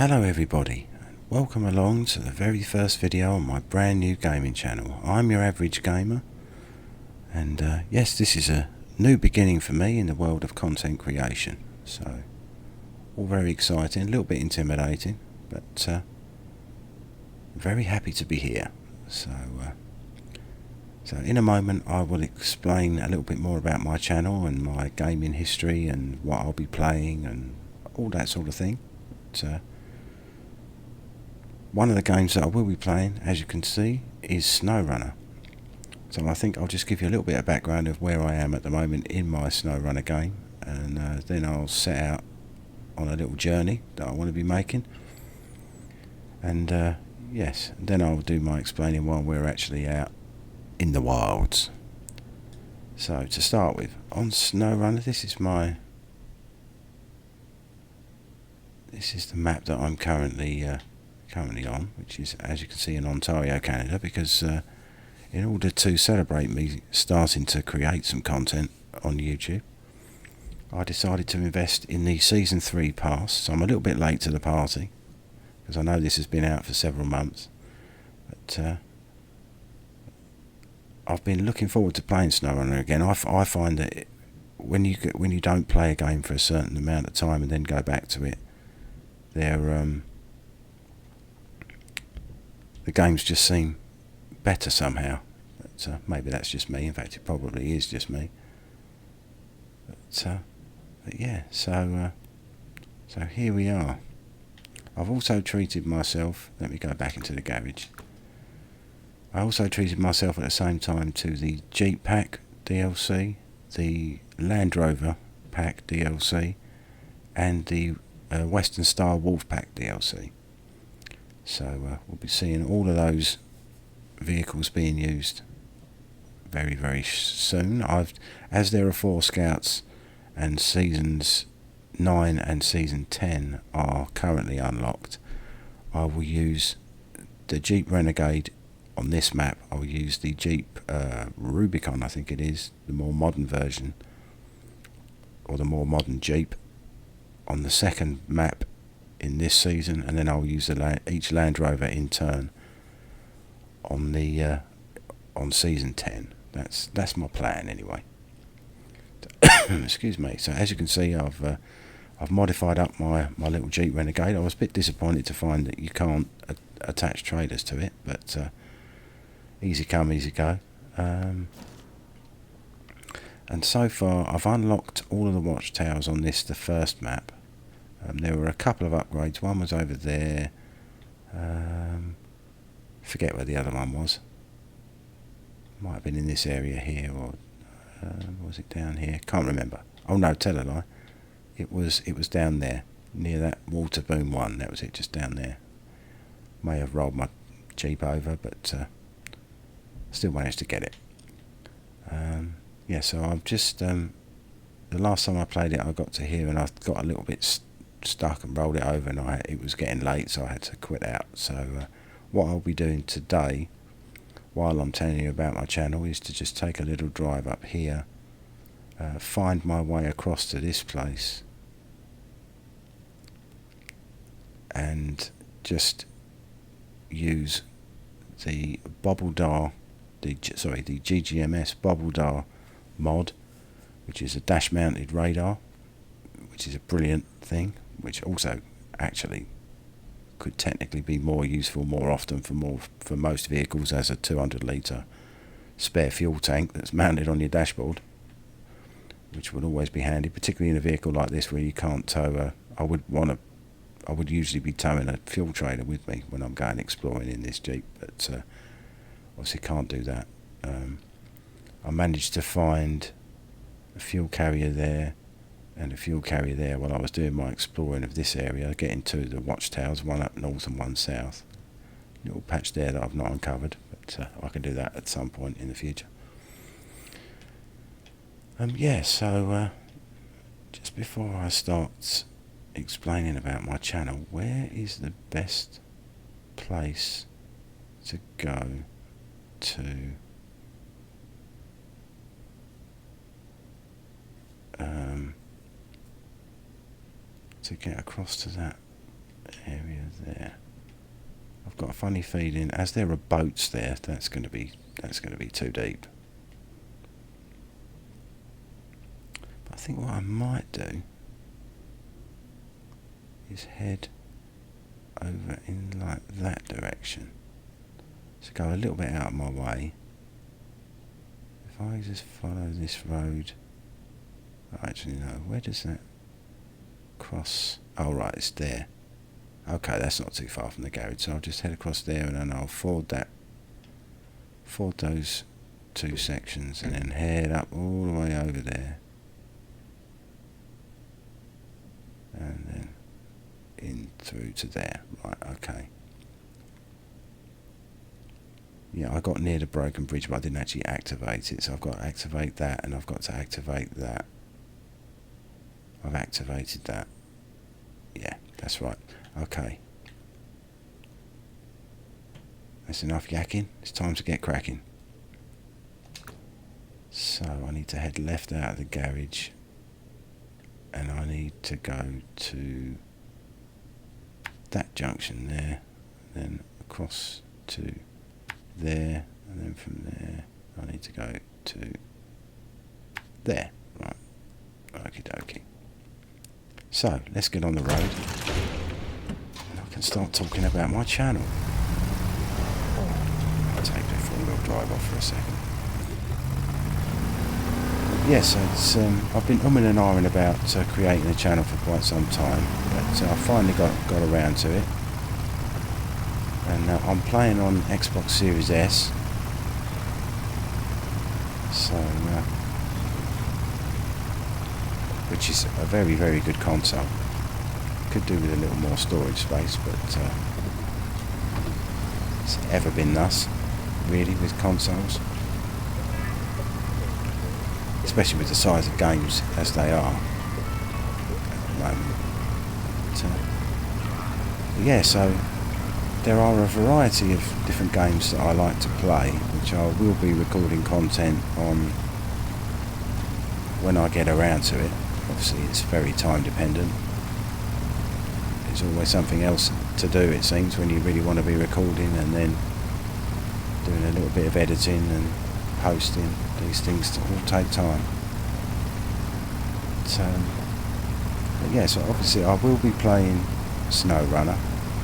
Hello everybody, and welcome along to the very first video on my brand new gaming channel. I'm your average gamer, and yes, this is a new beginning for me in the world of content creation. So, all very exciting, a little bit intimidating, but very happy to be here. So in a moment I will explain a little bit more about my channel and my gaming history and what I'll be playing and all that sort of thing. But, one of the games that I will be playing, as you can see, is SnowRunner. So I think I'll just give you a little bit of background of where I am at the moment in my SnowRunner game, and then I'll set out on a little journey that I want to be making. And yes, then I'll do my explaining while we're actually out in the wilds. So to start with, on SnowRunner, this is the map that I'm currently on, which is, as you can see, in Ontario, Canada, because in order to celebrate me starting to create some content on YouTube, I decided to invest in the Season 3 pass. So I'm a little bit late to the party, because I know this has been out for several months, but I've been looking forward to playing SnowRunner again. I find that when you don't play a game for a certain amount of time and then go back to it, the games just seem better somehow. But maybe that's just me. In fact, it probably is just me. But yeah, so here we are. I've also treated myself. Let me go back into the garage. I also treated myself at the same time to the Jeep Pack DLC, the Land Rover Pack DLC, and the Western Star Wolf Pack DLC. So we'll be seeing all of those vehicles being used very, very soon. As there are 4 scouts and seasons 9 and season 10 are currently unlocked, I will use the Jeep Renegade on this map. I'll use the Jeep Rubicon, I think it is, the more modern version, or the more modern Jeep, on the second map in this season, and then I'll use each Land Rover in turn on season 10. That's my plan anyway. Excuse me. So as you can see, I've modified up my little Jeep Renegade. I was a bit disappointed to find that you can't attach trailers to it, but easy come, easy go. And so far I've unlocked all of the watchtowers on the first map. There were a couple of upgrades. One was over there. Forget where the other one was. Might have been in this area here, or was it down here? Can't remember. Oh no, tell a lie. It was down there, near that water boom one. That was it, just down there. May have rolled my Jeep over, but still managed to get it. Yeah, so I've just the last time I played it, I got to here and I got a little bit stuck and rolled it over, and it was getting late, so I had to quit out. So what I'll be doing today, while I'm telling you about my channel, is to just take a little drive up here, find my way across to this place, and just use the Bobbledar, the GGMS Bobbledar mod, which is a dash-mounted radar, which is a brilliant thing, which also actually could technically be more useful more often for most vehicles as a 200-litre spare fuel tank that's mounted on your dashboard, which would always be handy, particularly in a vehicle like this where you can't tow I would usually be towing a fuel trailer with me when I'm going exploring in this Jeep, but obviously can't do that. I managed to find a fuel carrier there and a fuel carrier there while I was doing my exploring of this area, getting to the watchtowers, one up north and one south. Little patch there that I've not uncovered, but I can do that at some point in the future. Yeah, so just before I start explaining about my channel, where is the best place to go to get across to that area there. I've got a funny feeling, as there are boats there, that's going to be too deep. But I think what I might do is head over in like that direction. So go a little bit out of my way. If I just follow this road, actually no, where does that cross? Oh right, it's there. Okay, that's not too far from the garage, so I'll just head across there and then I'll ford those two sections and then head up all the way over there. And then in through to there. Right, okay. Yeah, I got near the broken bridge, but I didn't actually activate it, so I've got to activate that and I've got to activate that. I've activated that. Yeah, that's right. Okay. That's enough yakking. It's time to get cracking. So I need to head left out of the garage and I need to go to that junction there, then across to there, and then from there I need to go to there. Right. Okie dokie. So let's get on the road and I can start talking about my channel. I'll take the 4-wheel drive off for a second. Yes, it's, I've been umming and ahhing about creating a channel for quite some time, but I finally got around to it. And I'm playing on Xbox Series S. So, which is a very, very good console. Could do with a little more storage space, but it's ever been thus, really, with consoles. Especially with the size of games as they are at the moment. But yeah, so there are a variety of different games that I like to play, which I will be recording content on when I get around to it. Obviously it's very time dependent. There's always something else to do, it seems, when you really want to be recording and then doing a little bit of editing and posting. These things all take time. But yeah, so obviously I will be playing SnowRunner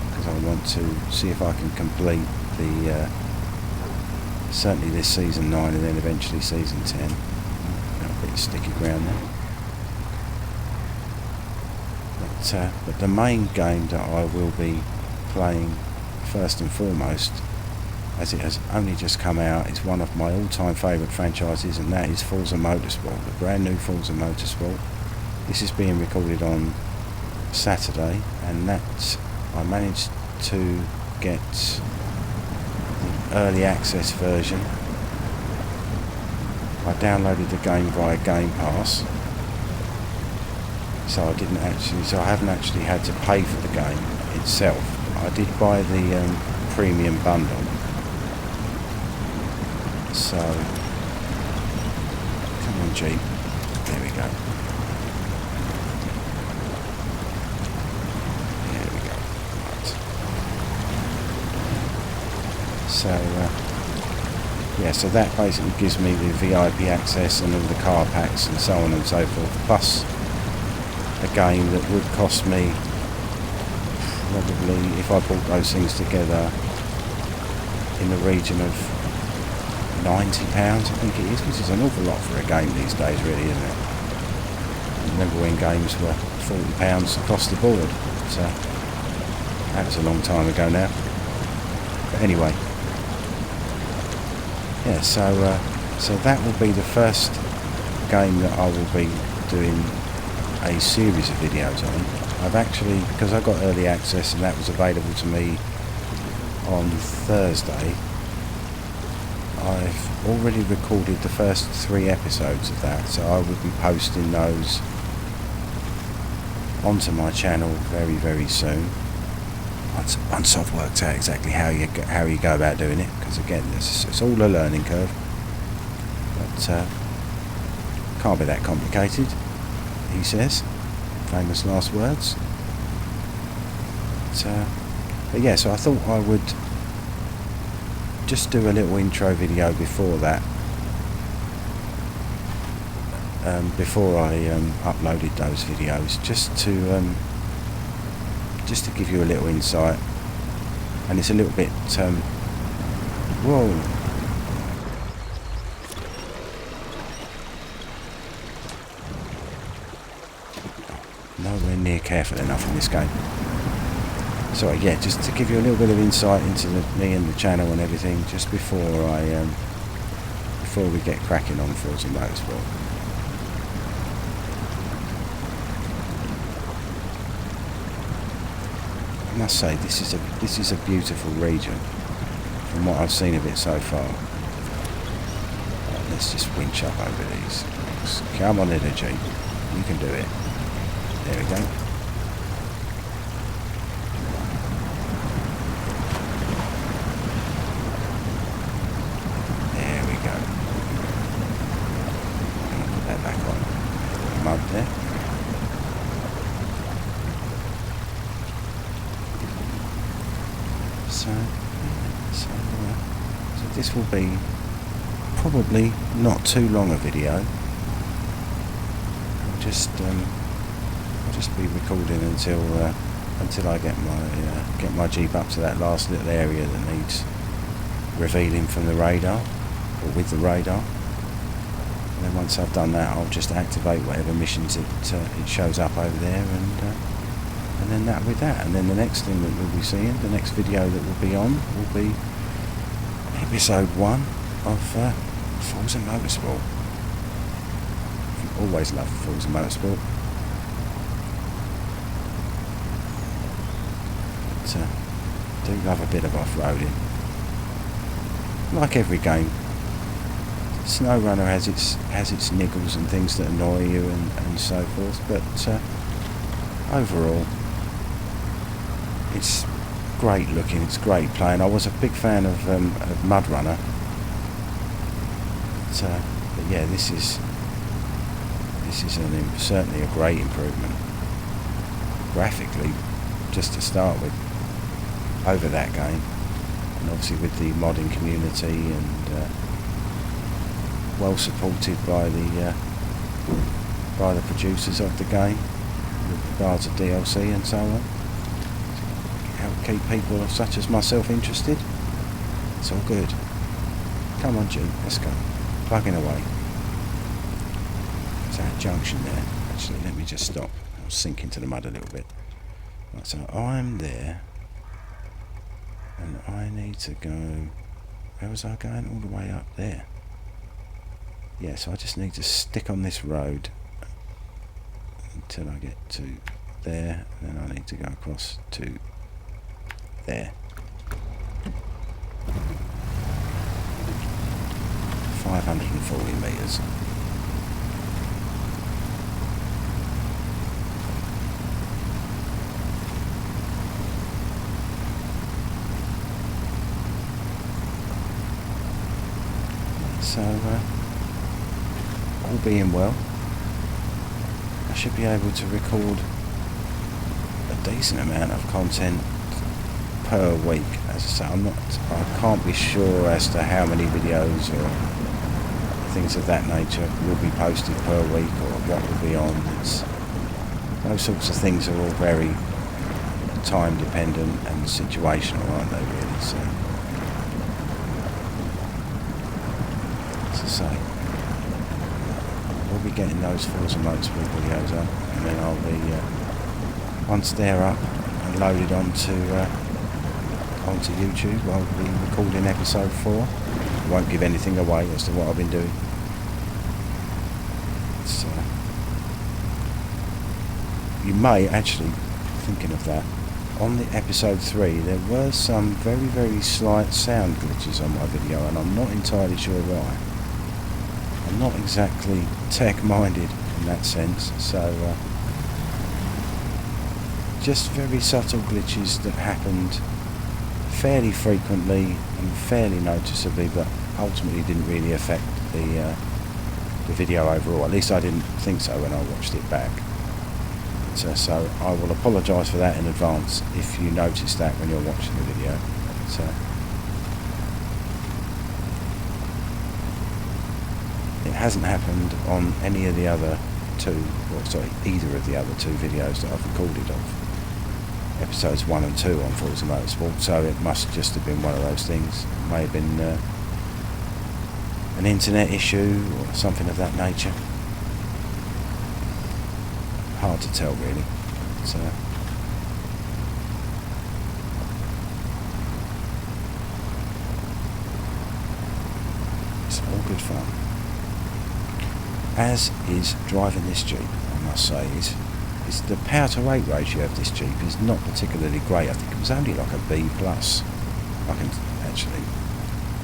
because I want to see if I can complete the certainly this season 9 and then eventually season 10. A bit of sticky ground there. But the main game that I will be playing first and foremost, as it has only just come out, it's one of my all-time favourite franchises, and that is Forza Motorsport, the brand new Forza Motorsport. This is being recorded on Saturday, and that I managed to get the early access version. I downloaded the game via Game Pass, so I haven't actually had to pay for the game itself. I did buy the premium bundle. So, come on Jeep, there we go. There we go, right. So, yeah, so that basically gives me the VIP access and all the car packs and so on and so forth, plus a game that would cost me probably, if I bought those things together, in the region of £90 I think it is, which is an awful lot for a game these days, really, isn't it? I remember when games were £40 across the board, so that was a long time ago now. But anyway, yeah, so that will be the first game that I will be doing a series of videos on. I've actually, because I got early access and that was available to me on Thursday, I've already recorded the first 3 episodes of that, so I will be posting those onto my channel very, very soon. Once I've worked out exactly how you go about doing it, because again, it's all a learning curve. But can't be that complicated, he says. Famous last words. But, But yeah, so I thought I would just do a little intro video before that, before I uploaded those videos, just to give you a little insight. And it's a little bit whoa, nowhere near careful enough in this game. So yeah, just to give you a little bit of insight into me and the channel and everything, just before we get cracking on Forza Motorsport. I must say, this is a beautiful region from what I've seen of it so far. Right, let's just winch up over these. Come on, Energy, you can do it. There we go. There we go. Put that back on. Mud there. So this will be probably not too long a video. I'll just be recording until I get my Jeep up to that last little area that needs revealing from the radar, or with the radar. And then once I've done that, I'll just activate whatever missions it shows up over there, and then that with that. And then the next thing that we'll be seeing, the next video that we'll be on, will be episode 1 of Forza Motorsport. I've always loved Forza Motorsport. But do love a bit of off-roading. Like every game, SnowRunner has its niggles and things that annoy you and so forth, but overall it's great looking, it's great playing. I was a big fan of MudRunner, but yeah, this is certainly a great improvement graphically, just to start with, over that game, and obviously with the modding community, and well supported by the producers of the game with regards to DLC and so on. Help keep people such as myself interested. It's all good. Come on, Jeep, let's go. Plugging away. There's that junction there. Actually, let me just stop. I'll sink into the mud a little bit. Right, so I'm there, and I need to go. Where was I going? All the way up there. Yeah, so I just need to stick on this road until I get to there, and then I need to go across to there. 540 metres. So, all being well, I should be able to record a decent amount of content per week. As I say, I can't be sure as to how many videos or things of that nature will be posted per week, or what will be on. Those sorts of things are all very time dependent and situational, aren't they, really? So, as I say, we'll be getting those Forza Motorsport videos up, and then I'll be, once they're up and loaded onto YouTube, I'll be recording episode 4. I won't give anything away as to what I've been doing. So, you may actually, thinking of that, on the episode 3 there were some very, very slight sound glitches on my video, and I'm not entirely sure why. I'm not exactly tech-minded in that sense, so just very subtle glitches that happened fairly frequently and fairly noticeably, but ultimately didn't really affect the video overall. At least I didn't think so when I watched it back. So I will apologise for that in advance if you notice that when you're watching the video. But, it hasn't happened on any of the other either of the other two videos that I've recorded of episodes 1 and 2 on Forza Motorsport, so it must just have been one of those things. It may have been an internet issue or something of that nature. Hard to tell really. So it's all good fun. As is driving this Jeep, I must say, is the power to weight ratio of this Jeep is not particularly great. I think it was only like a B+. I can actually,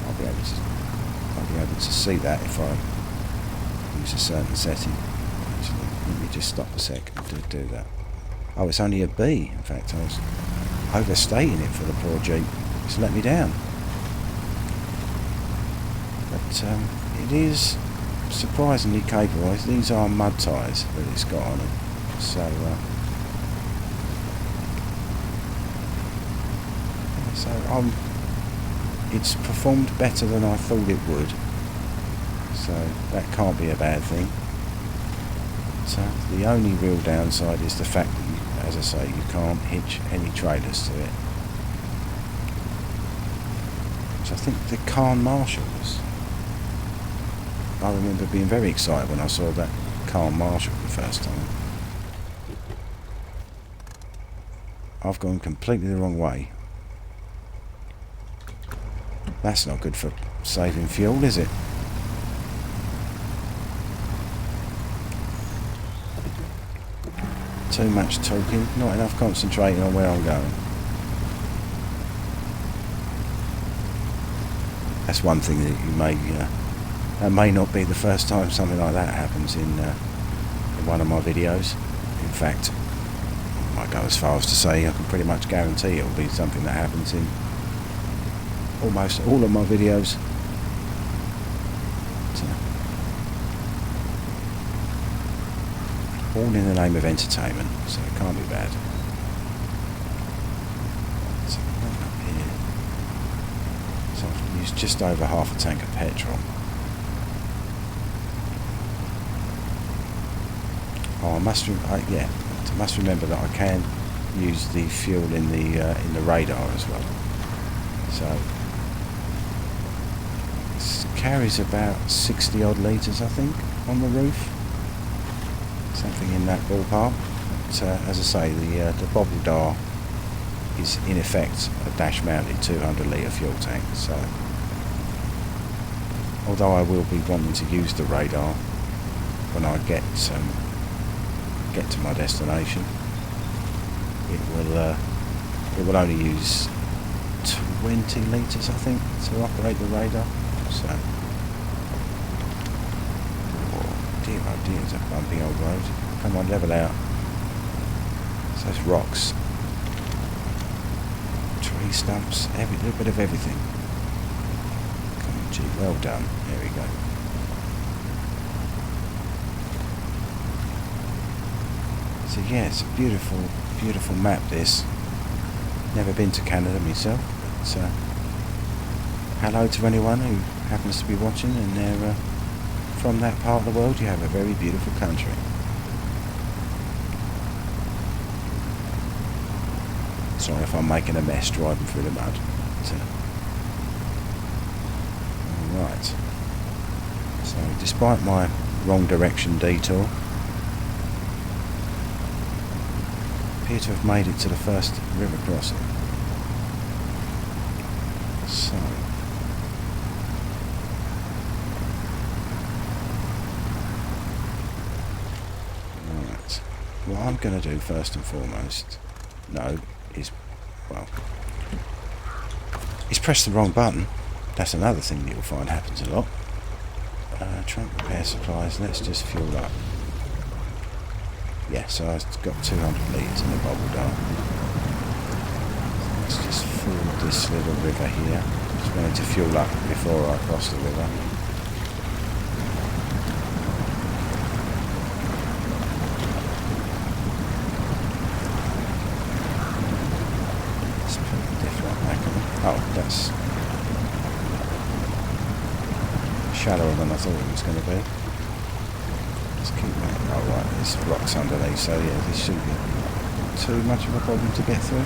I'll be able to see that if I use a certain setting. Actually, let me just stop a second to do that. Oh, it's only a B. In fact, I was overstating it for the poor Jeep. It's let me down. But it is surprisingly capable. These are mud tyres that it's got on it, so it's performed better than I thought it would, so that can't be a bad thing. So the only real downside is the fact that you, as I say, you can't hitch any trailers to it. So I think the Kahn Marshalls, I remember being very excited when I saw that Kahn Marshall the first time. I've gone completely the wrong way. That's not good for saving fuel, is it? Too much talking, not enough concentrating on where I'm going. That's one thing that you may... that may not be the first time something like that happens in one of my videos. In fact, I might go as far as to say I can pretty much guarantee it'll be something that happens in almost all of my videos. All in the name of entertainment, so it can't be bad. So up here, so I've used just over half a tank of petrol. Oh, I must remember that I can use the fuel in the radar as well. So this carries about 60 odd litres, I think, on the roof. Something in that ballpark. But, as I say, the Bobble Dar is in effect a dash-mounted 200 litre fuel tank. So, although I will be wanting to use the radar when I get to my destination, it will only use 20 litres, I think, to operate the radar. So. Oh dear, it's a bumpy old road. Come on, level out. So it's rocks, tree stumps, every little bit of everything. Come on, Jeep, well done. There we go. So yeah, it's a beautiful, beautiful map this. Never been to Canada myself, but hello to anyone who happens to be watching and they're from that part of the world. You have a very beautiful country. Sorry if I'm making a mess driving through the mud. Alright. So despite my wrong direction detour, I appear to have made it to the first river crossing. So what I'm going to do first and foremost, is press the wrong button. That's another thing that you'll find happens a lot. Trunk repair supplies, let's just fuel up. Yeah, so I've got 200 litres in the Bobble Dar. Let's just ford this little river here. Just wanted to fuel up before I cross the river. I thought it was going to be. Let's keep that. Oh right, there's rocks underneath, so yeah, this shouldn't be too much of a problem to get through.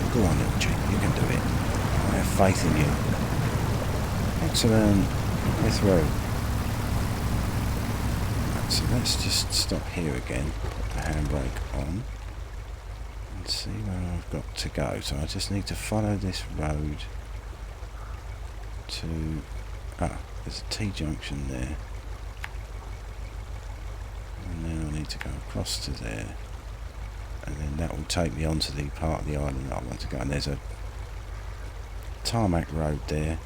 Go on, little Jeep, you can do it. I have faith in you. Excellent. We're through. Right, so let's just stop here again, put the handbrake on, and see where I've got to go. So I just need to follow this road to... Ah, there's a T-junction there. And then I need to go across to there. And then that will take me onto the part of the island that I want to go. And there's a tarmac road there.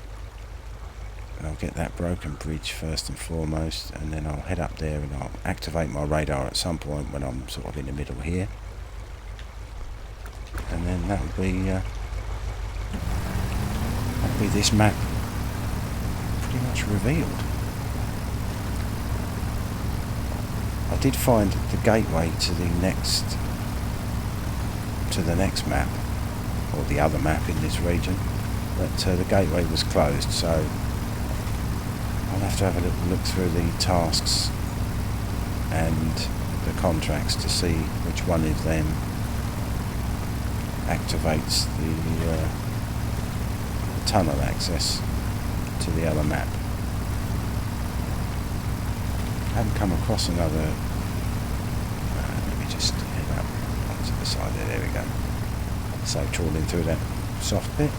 And I'll get that broken bridge first and foremost. And then I'll head up there and I'll activate my radar at some point when I'm sort of in the middle here. And then that'll be this map pretty much revealed. I did find the gateway to the next map, or the other map in this region, but the gateway was closed, so I'll have to have a little look through the tasks and the contracts to see which one of them activates the tunnel access to the other map. I haven't come across another... let me just head up onto the side there. There we go. So trawling through that soft bit.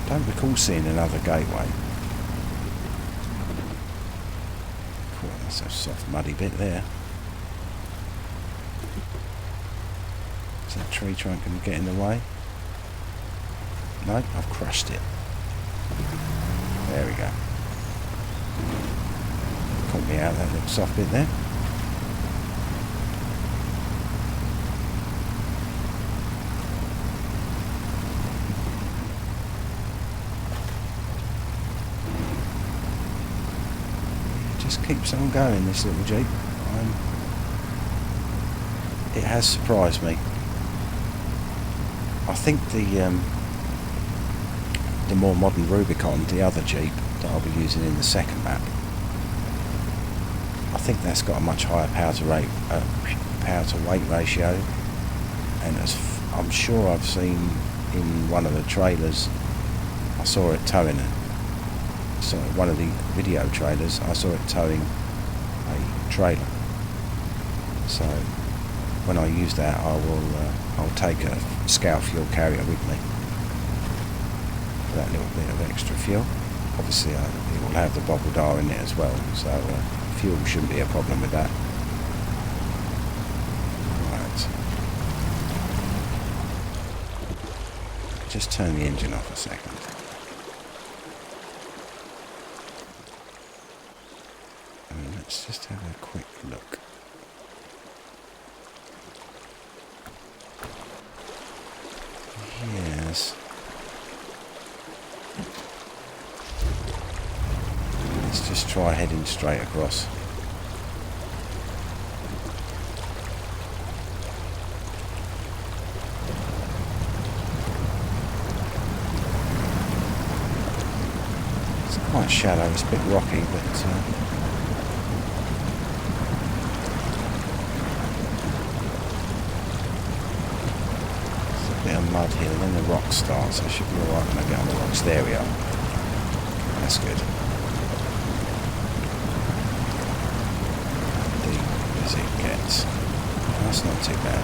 Don't recall seeing another gateway. Cool, that's a soft muddy bit there. Is that tree trunk going to get in the way? No, I've crushed it. There we go. Caught me out that little soft bit there. It just keeps on going, this little Jeep. It has surprised me. I think the more modern Rubicon, the other Jeep that I'll be using in the second map, I think that's got a much higher power to weight ratio, and as I'm sure I've seen in one of the trailers, I saw it towing one of the video trailers, I saw it towing a trailer. So when I use that, I'll take a Scout fuel carrier with me. That little bit of extra fuel. Obviously it will have the bobbled R in it as well, so fuel shouldn't be a problem with that. Right. Just turn the engine off a second. And let's just have a quick look. Yes. Let's just try heading straight across. It's quite shallow, it's a bit rocky, but it's a bit of mud here, then the rock starts, so I should be alright when I get on the rocks. There we are. That's good. As it gets. That's not too bad.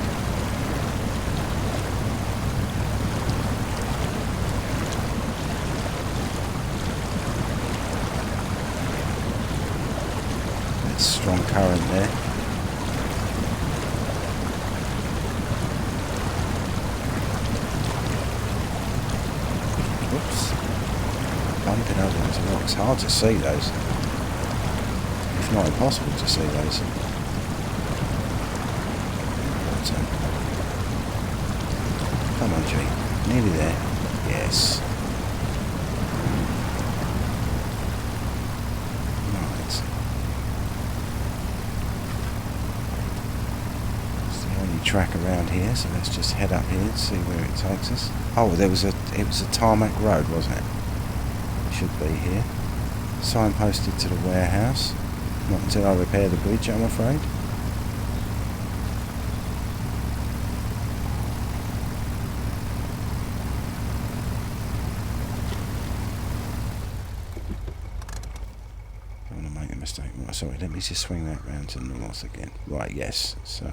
There's strong current there. Whoops. Bumping over into rocks. Hard to see those. If not impossible to see those. Come on, G. Nearly there. Yes. Right. It's the only track around here, so let's just head up here and see where it takes us. Oh, it was a tarmac road, wasn't it? It should be here. Signposted to the warehouse. Not until I repair the bridge, I'm afraid. Don't want to make a mistake. Right, sorry, let me just swing that round to the north again. Right, yes, so...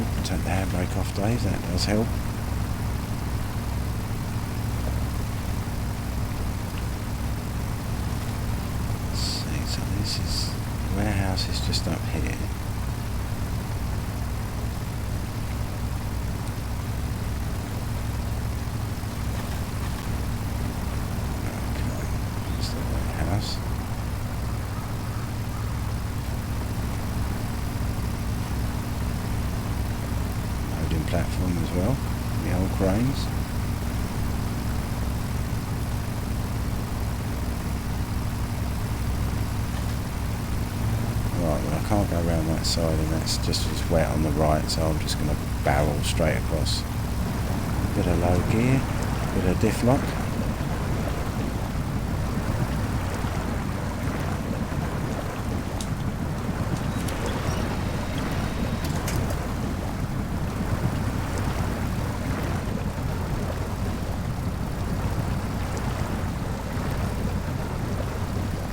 Oh, take the handbrake off, Dave, that does help. So this is, the warehouse is just up here. Okay, that's the warehouse. Loading platform as well, the old cranes. Right, well I can't go around that side and that's just as wet on the right, so I'm just going to barrel straight across. Bit of low gear, bit of diff lock.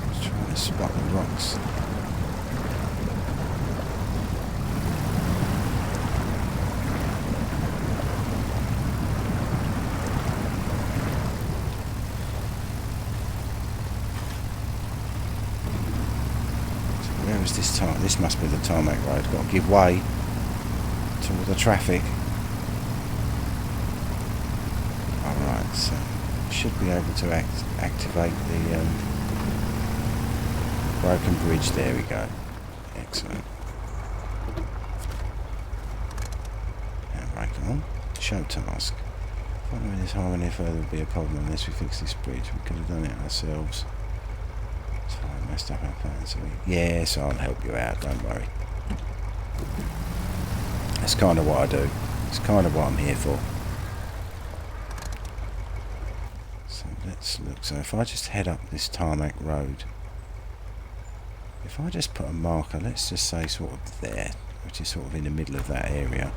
Just trying to spot the rocks. Where is this time? This must be the tarmac road. Got to give way to all the traffic. Alright, so should be able to activate the broken bridge. There we go. Excellent. Handbrake on. Show task. Following this highway any further would be a problem unless we fix this bridge. We could have done it ourselves. So I messed up our plans. So yes, I'll help you out, don't worry. That's kind of what I do. It's kind of what I'm here for. So let's look. So if I just head up this tarmac road, if I just put a marker, let's just say sort of there, which is sort of in the middle of that area,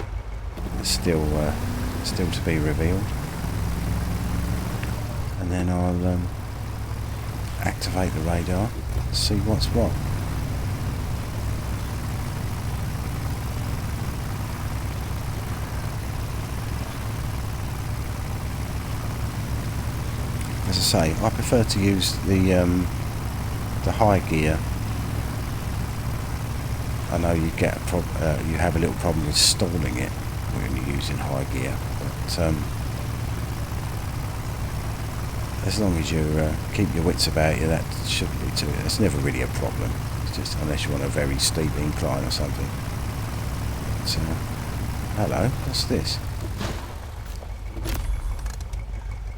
it's still to be revealed. And then I'll activate the radar, see what's what. As I say, I prefer to use the high gear. I know you get you have a little problem with stalling it when you're using high gear, but as long as you keep your wits about you, that shouldn't be too. It's never really a problem. It's just unless you're on a very steep incline or something. So, hello, what's this?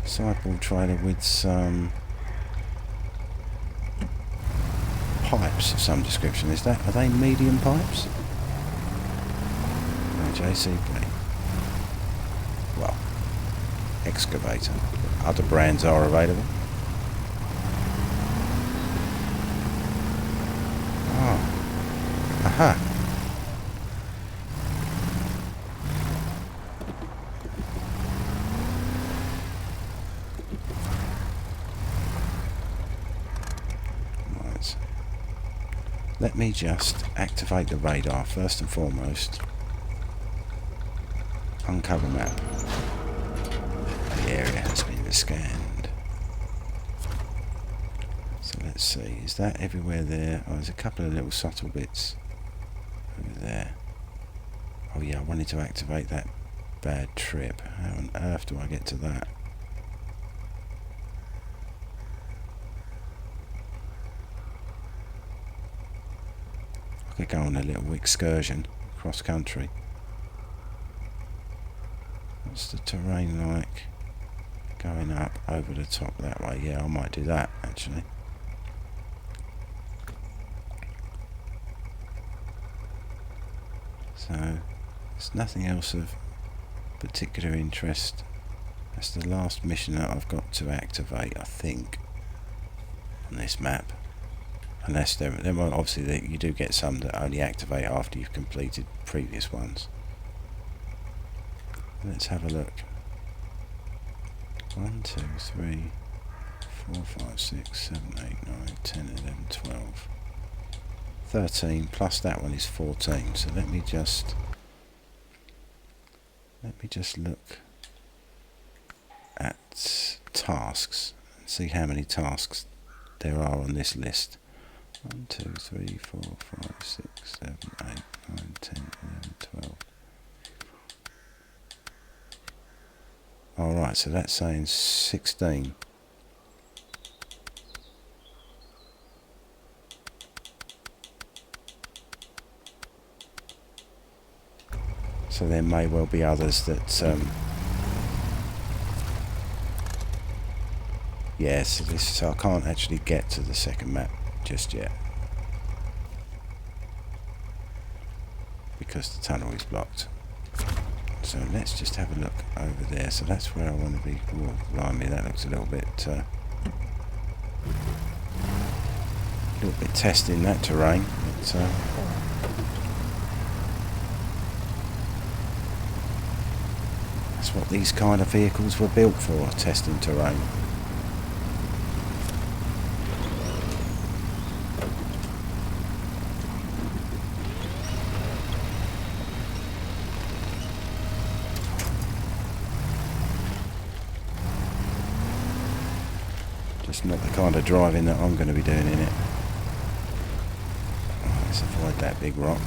Sideboard trailer with some pipes of some description. Are they medium pipes? No, JCB. Well, excavator. Other brands are available. Oh. Aha. Right. Let me just activate the radar first and foremost. Uncover map. The area has been scanned. So let's see, is that everywhere there? Oh, there's a couple of little subtle bits over there. Oh yeah, I wanted to activate that bad trip. How on earth do I get to that? I could go on a little excursion cross country. What's the terrain like? Going up over the top that way. Yeah, I might do that actually. So there's nothing else of particular interest. That's the last mission that I've got to activate, I think, on this map. Unless there might, obviously you do get some that only activate after you've completed previous ones. Let's have a look. 1, 2, 3, 4, 5, 6, 7, 8, 9, 10, 11, 12. 13 plus that one is 14. So let me just look at tasks and see how many tasks there are on this list. 1, 2, 3, 4, 5, 6, 7, 8, 9, 10, 11, 12. Alright, so that's saying 16. So there may well be others that yes, so I can't actually get to the second map just yet because the tunnel is blocked. So let's just have a look over there. So that's where I want to be. Oh, blimey, that looks a little bit testing that terrain. But, that's what these kind of vehicles were built for, testing terrain. Just not the kind of driving that I'm going to be doing in it. Right, let's avoid that big rock.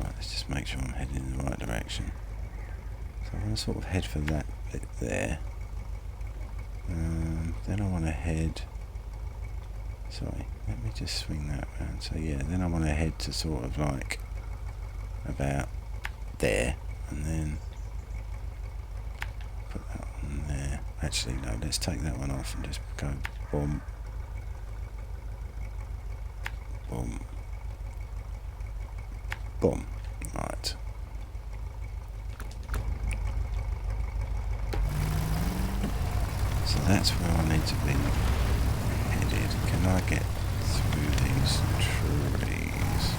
Right, let's just make sure I'm heading in the right direction. So I want to sort of head for that bit there. Then I want to head... Sorry, let me just swing that around. So yeah, then I want to head to sort of like about there. And then put that on there. Actually, no, let's take that one off and just go boom, boom, boom. Right. So that's where I need to be headed. Can I get through these trees?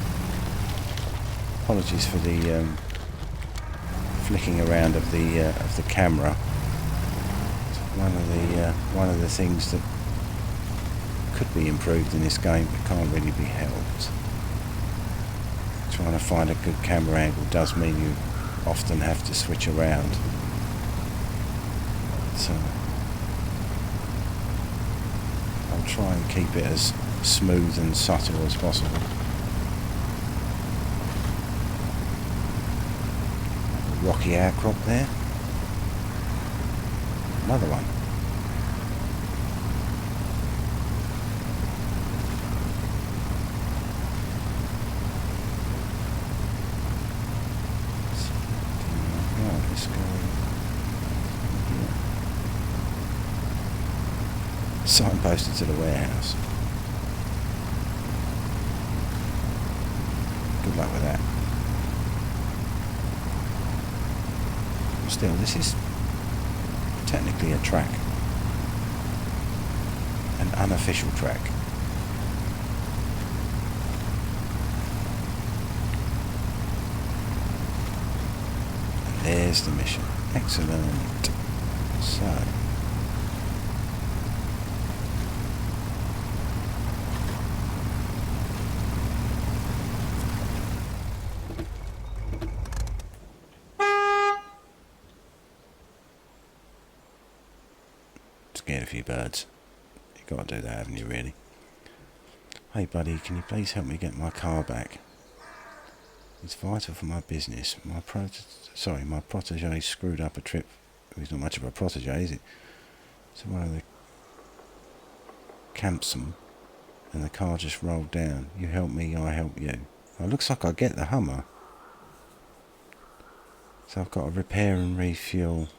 Apologies for the flicking around of the camera. One of the things that could be improved in this game but can't really be helped. Trying to find a good camera angle does mean you often have to switch around. So I'll try and keep it as smooth and subtle as possible. Rocky outcrop there. Another one. Right, let's go here. Signposted to the warehouse. Good luck with that. Still, this is technically a track, an unofficial track. And there's the mission. Excellent. So scared a few birds. You've got to do that, haven't you, really? Hey buddy, can you please help me get my car back? It's vital for my business. My protege screwed up a trip. He's not much of a protege, is it? So one of the Campson, and the car just rolled down. You help me, I help you. Well, it looks like I get the Hummer. So I've got to repair and refuel.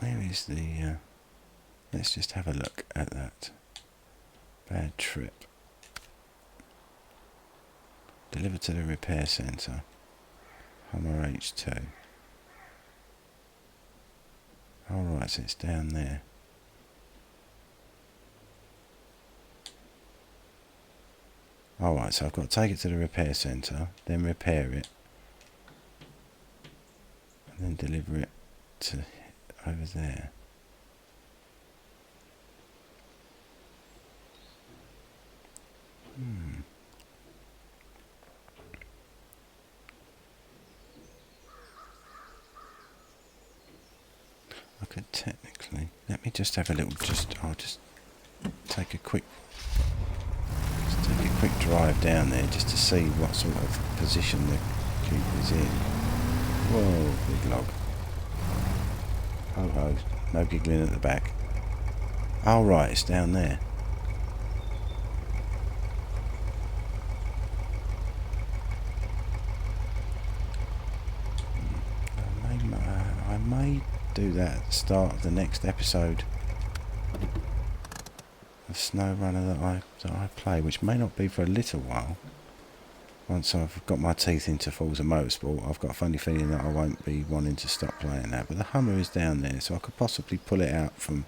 Where is the... let's just have a look at that. Bad trip. Delivered to the repair centre. Hummer H2. Alright, so it's down there. Alright, so I've got to take it to the repair centre, then repair it, and then deliver it to over there. I could technically, let me just have a little, I'll just take a quick drive down there just to see what sort of position the Cube is in. Whoa, big log. Oh, no giggling at the back. Oh right, it's down there. I may do that at the start of the next episode of SnowRunner that I play, which may not be for a little while. Once I've got my teeth into Forza Motorsport, I've got a funny feeling that I won't be wanting to stop playing that. But the Hummer is down there, so I could possibly pull it out from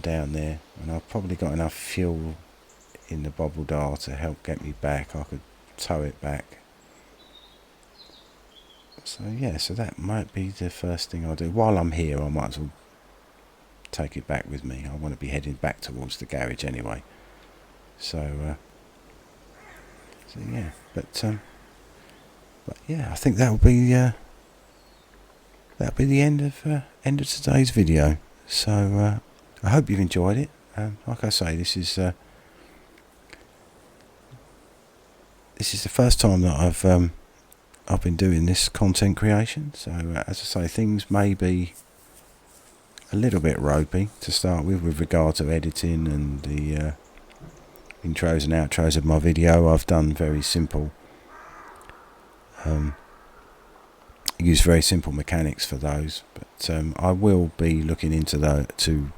down there, and I've probably got enough fuel in the bobble dial to help get me back. I could tow it back. So yeah, so that might be the first thing I'll do. While I'm here, I might as well take it back with me. I want to be heading back towards the garage anyway. So yeah, but yeah, I think that'll be the end of today's video. So I hope you've enjoyed it. Like I say, this is the first time that I've been doing this content creation. So as I say, things may be a little bit ropey to start with regard to editing and the intros and outros of my video. I've done very simple, use very simple mechanics for those, but I will be looking into to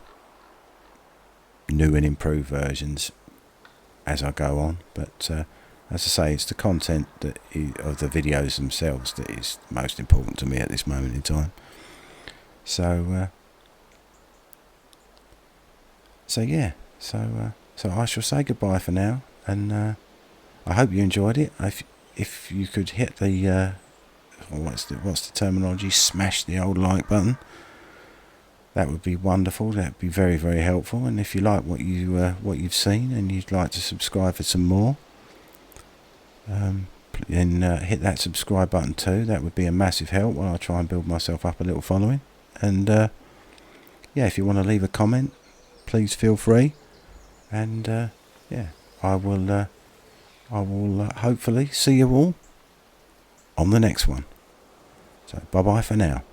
new and improved versions as I go on. But as I say, it's the content of the videos themselves that is most important to me at this moment in time. So yeah, so I shall say goodbye for now, and I hope you enjoyed it. If you could hit the what's the terminology? Smash the old like button. That would be wonderful. That would be very, very helpful. And if you like what you've seen and you'd like to subscribe for some more, then hit that subscribe button too. That would be a massive help while I try and build myself up a little following. And yeah, if you want to leave a comment, please feel free. And yeah, I will hopefully see you all on the next one. So bye bye for now.